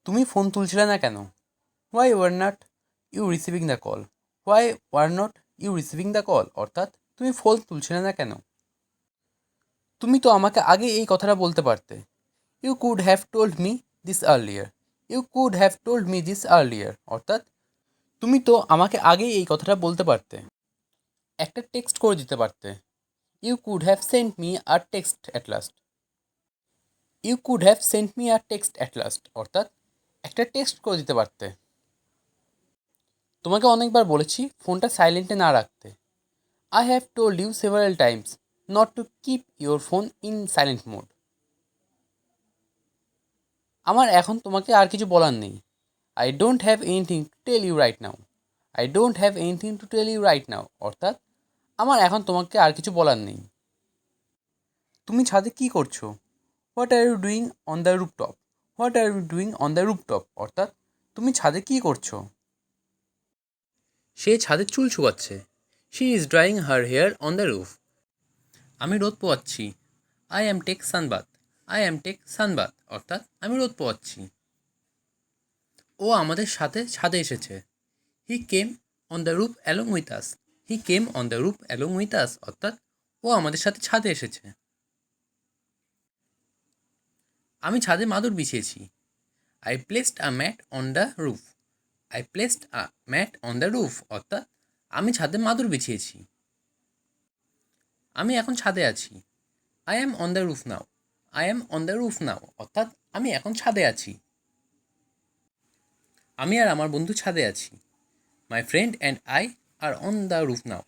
তুমি ফোন তুলছিলে না কেন? Why were not you receiving the call? Why were not you receiving the call অর্থাৎ তুমি ফোন তুলছিলে না কেন? তুমি তো আমাকে আগে এই কথাটা বলতে পারতে। You could have told me this earlier. You could have told me this earlier অর্থাৎ তুমি তো আমাকে আগেই এই কথাটা বলতে পারতে, একটা টেক্সট করে দিতে পারতে। You could have sent me a text at last. You could have sent me a text at last অর্থাৎ একটা টেক্সট করে দিতে পারতে। তোমাকে অনেকবার বলেছি ফোনটা সাইলেন্টে না রাখতে। I have told you several times not to keep your phone in silent mode. আমার এখন তোমাকে আর কিছু বলার নেই। I don't have anything to tell you right now. I don't have anything to tell you right now অর্থাৎ আমার এখন তোমাকে আর কিছু বলার নেই। তুমি ছাদে কী করছো? What are you doing on the rooftop? What are you doing on the rooftop অর্থাৎ তুমি ছাদে কী করছো? সে ছাদে চুল শুকাচ্ছে। She is drying her hair on the roof. আমি রোদ পোয়াচ্ছি। I am take sunbath. I am take sunbath অর্থাৎ আমি রোদ পোয়াচ্ছি। ও আমাদের সাথে ছাদে এসেছে। He came on the roof along with us. He came on the roof along with আস অর্থাৎ ও আমাদের সাথে ছাদে এসেছে। আমি ছাদে মাদুর বিছিয়েছি। I placed a mat on the roof. I placed a mat on the roof অর্থাৎ আমি ছাদে মাদুর বিছিয়েছি। আমি এখন ছাদে আছি। I am on the roof now. I am on the roof now অর্থাৎ আমি এখন ছাদে আছি। আমি আর আমার বন্ধু ছাদে আছি। My friend and I are on the roof now.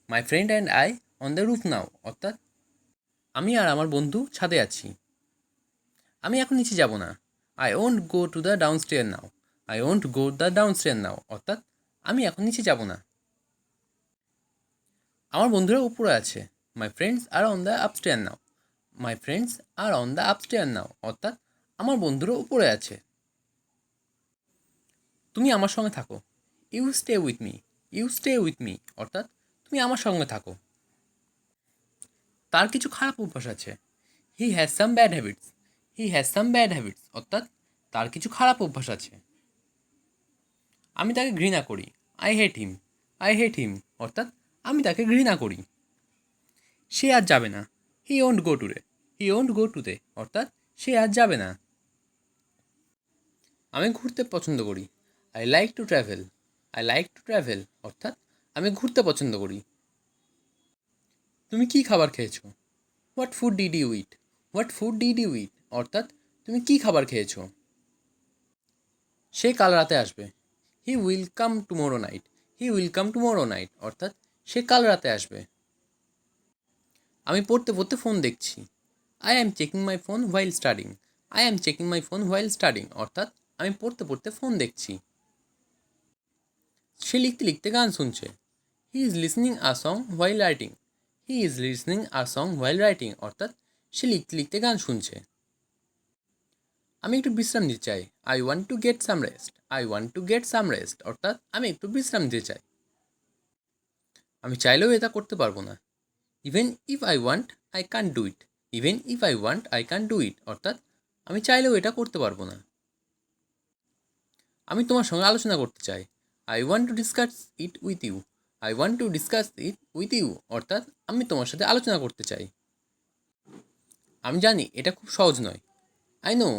My friend and I on the roof now অর্থাৎ আমি আর আমার বন্ধু ছাদে আছি। আমি এখন নিচে যাব না। I won't go to the downstair now. I won't go the downstair now অর্থাৎ আমি এখন নিচে যাব না। আমার বন্ধুরা উপরে আছে। My friends are on the upstair now. My friends are on the upstair now অর্থাৎ আমার বন্ধুরা উপরে আছে। তুমি আমার সঙ্গে থাকো। You stay with me. You stay with me অর্থাৎ তুমি আমার সঙ্গে থাকো। তার কিছু খারাপ অভ্যাস আছে। He has some bad habits. He has some bad habits অর্থাৎ তার কিছু খারাপ অভ্যাস আছে। আমি তাকে ঘৃণা করি। I hate him. I hate হিম অর্থাৎ আমি তাকে ঘৃণা করি। সে আজ যাবে না। He won't go today. He won't go today অর্থাৎ সে আজ যাবে না। আমি ঘুরতে পছন্দ করি। I like to travel. I like to travel অর্থাৎ আমি ঘুরতে পছন্দ করি। তুমি কী খাবার খেয়েছো? What food did you eat? What food did you eat অর্থাৎ তুমি কী খাবার খেয়েছো? সে কাল রাতে আসবে। He will come tomorrow night. He will come tomorrow night অর্থাৎ সে কাল রাতে আসবে। আমি পড়তে পড়তে ফোন দেখছি। I am checking my phone while studying. I am checking my phone while studying অর্থাৎ আমি পড়তে পড়তে ফোন দেখছি। সে লিখতে লিখতে গান শুনছে। He is listening a song while writing. He is listening a song while writing অর্থাৎ সে লিখতে লিখতে গান শুনছে। আমি একটু বিশ্রাম নিতে চাই। I want to get some rest. I want to get some rest অর্থাৎ আমি একটু বিশ্রাম নিতে চাই। আমি চাইলেও এটা করতে পারবো না। Even if I want I can do it. Even if I want I can do it অর্থাৎ আমি চাইলেও এটা করতে পারবো না। আমি তোমার সঙ্গে আলোচনা করতে চাই। I want to discuss it with you. I want to discuss it with you অর্থাৎ আমি তোমার সাথে আলোচনা করতে চাই। আমি জানি এটা খুব সহজ নয়। I know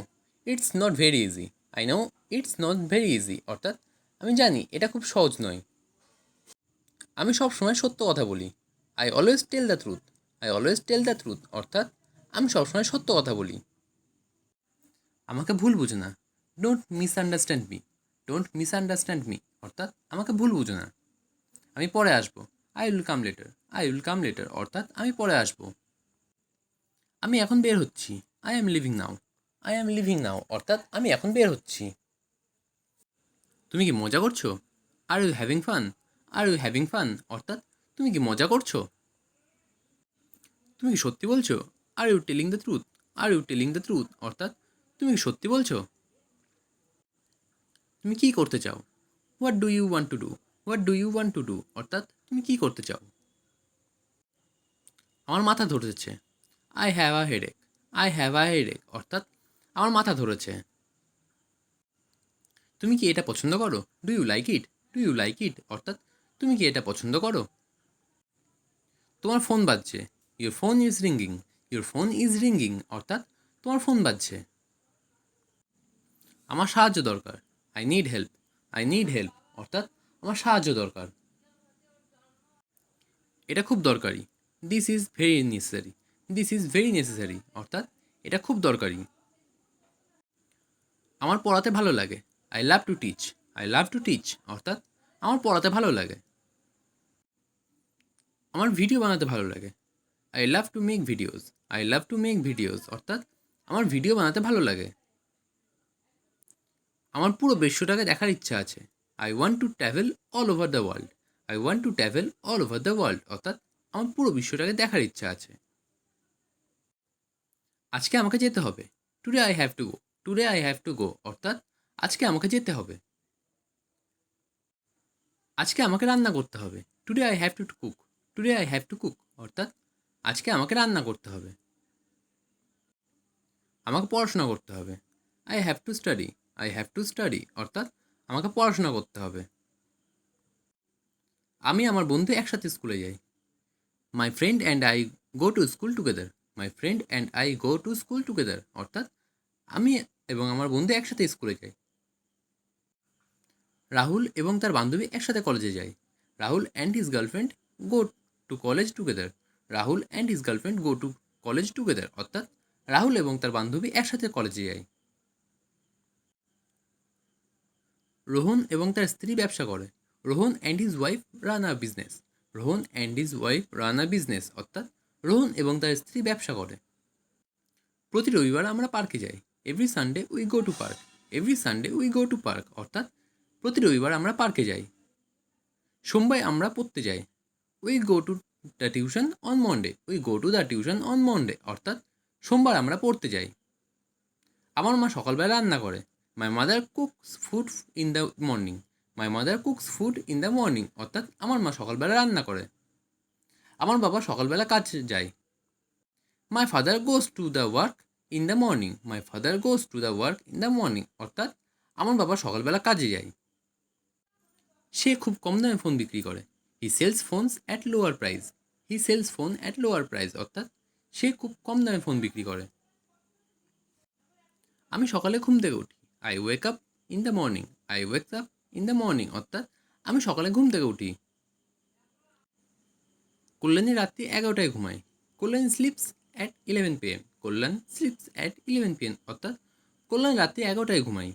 it's not very easy. I know it's not very easy অর্থাৎ আমি জানি এটা খুব সহজ নয়। আমি সব সময় সত্য কথা বলি। I always tell the truth. I always tell the truth অর্থাৎ আমি সবসময় সত্য কথা বলি। আমাকে ভুল বুঝো না। Don't misunderstand me. Don't misunderstand me অর্থাৎ আমাকে ভুল বুঝো না। আমি পরে আসবো। I will come later. I will come later অর্থাৎ আমি পরে আসবো। আমি এখন বের হচ্ছি। I am leaving now. I am leaving now অর্থাৎ আমি এখন বের হচ্ছি। তুমি কি মজা করছো? Are you having fun? Are you having fun অর্থাৎ তুমি কি মজা করছো? তুমি কি সত্যি বলছো? Are you telling the truth? Are you telling the truth অর্থাৎ তুমি কি সত্যি বলছো? তুমি কী করতে চাও? What do you want to do? What do you want to do অর্থাৎ তুমি কী করতে চাও? আমার মাথা ধরেছে। I have a headache. I have a headache অর্থাৎ আমার মাথা ধরেছে। তুমি কি এটা পছন্দ করো? Do you like it? Do you like it অর্থাৎ তুমি কি এটা পছন্দ করো? তোমার ফোন বাজছে। Your phone is ringing. Your phone is ringing অর্থাৎ তোমার ফোন বাজছে। আমার সাহায্য দরকার। I need help. I need help অর্থাৎ আমার সাহায্য দরকার। এটা খুব দরকারি। This is very necessary. This is very necessary অর্থাৎ এটা খুব দরকারি। আমার পড়াতে ভালো লাগে। I love to teach. I love to teach অর্থাৎ আমার পড়াতে ভালো লাগে। আমার ভিডিও বানাতে ভালো লাগে। I love to make videos. I love to make videos অর্থাৎ আমার ভিডিও বানাতে ভালো লাগে। আমার পুরো বিশ্বটাকে দেখার ইচ্ছা আছে। I want to travel all over the world. I want to travel all over the world অর্থাৎ আমার পুরো বিশ্বটাকে দেখার ইচ্ছা আছে। আজকে আমাকে যেতে হবে। Today I have to go. Today I have to go অর্থাৎ আজকে আমাকে যেতে হবে। আজকে আমাকে রান্না করতে হবে। Today I have to cook. Today I have to cook অর্থাৎ আজকে আমাকে রান্না করতে হবে। আমাকে পড়াশোনা করতে হবে। I have to study. I have to study অর্থাৎ আমাকে পড়াশোনা করতে হবে। আমি আমার বন্ধু একসাথে স্কুলে যাই। মাই friend and I go to school together. My friend and I go to school together অর্থাৎ আমি এবং আমার বন্ধু একসাথে স্কুলে যাই। রাহুল এবং তার বান্ধবী একসাথে কলেজে যায়। Rahul and his girlfriend go to college together. Rahul and his girlfriend go to college together অর্থাৎ রাহুল এবং তার বান্ধবী একসাথে কলেজে যায়। রোহন এবং তার স্ত্রী ব্যবসা করে। Rohan and his wife run a business. Rohan and his wife run a business অর্থাৎ রোহন এবং তার স্ত্রী ব্যবসা করে। প্রতি রবিবার আমরা পার্কে যাই। Every Sunday we go to park. Every Sunday we go to park অর্থাৎ প্রতি রবিবার আমরা পার্কে যাই। সোমবার আমরা পড়তে যাই। We go to the tuition on Monday. We go to the tuition on Monday অর্থাৎ সোমবার আমরা পড়তে যাই। আমার মা সকালবেলা রান্না করে। My mother cooks food in the morning. My mother cooks food in the morning অর্থাৎ আমার মা সকালবেলা রান্না করে। আমার বাবা সকালবেলা কাজে যায়। My father goes to the work in the morning. My father goes to the work in the morning অর্থাৎ আমার বাবা সকালবেলা কাজে যায়। সে খুব কম দামে ফোন বিক্রি করে। He sells phones at lower price. He sells phone at lower price অর্থাৎ সে খুব কম দামে ফোন বিক্রি করে। আমি সকালে ঘুম থেকে উঠি। I wake up in the morning. I wake up in the morning অর্থাৎ আমি সকালে ঘুম থেকে উঠি। কল্যাণী রাত্রি 11টায় ঘুমায়। Kalyan sleeps at 11 PM। Kalyan sleeps at 11 PM অর্থাৎ কল্যাণ রাত্রি 11টায় ঘুমায়।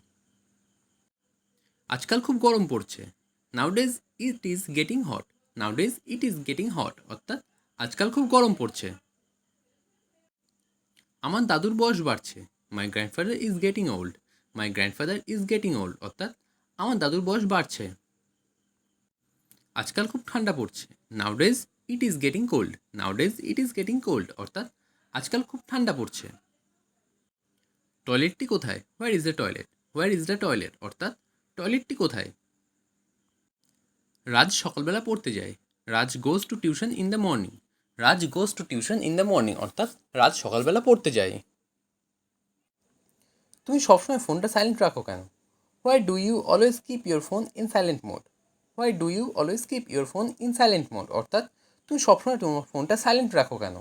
আজকাল খুব গরম পড়ছে। নাউডেজ it is getting hot. নাউডেজ it is getting hot অর্থাৎ আজকাল খুব গরম পড়ছে। আমার দাদুর বয়স বাড়ছে। My grandfather is getting old. My grandfather is getting old অর্থাৎ আমার দাদুর বয়স বাড়ছে। আজকাল খুব ঠান্ডা পড়ছে। নাউডেজ it is getting cold. নাউডেজ it is getting cold অর্থাৎ আজকাল খুব ঠান্ডা পড়ছে। টয়লেটটি কোথায়? Where is the toilet? Where is the toilet অর্থাৎ টয়লেটটি কোথায়? রাজ সকালবেলা পড়তে যায়। Raj goes to tuition in the morning. Raj goes to tuition in the morning অর্থাৎ রাজ সকালবেলা পড়তে যায়। তুমি সবসময় ফোনটা সাইলেন্ট রাখো কেন? Why do you always keep your phone in silent mode? Why do you always keep your phone in silent mode অর্থাৎ তুমি সবসময় তোমার ফোনটা সাইলেন্ট রাখো কেন?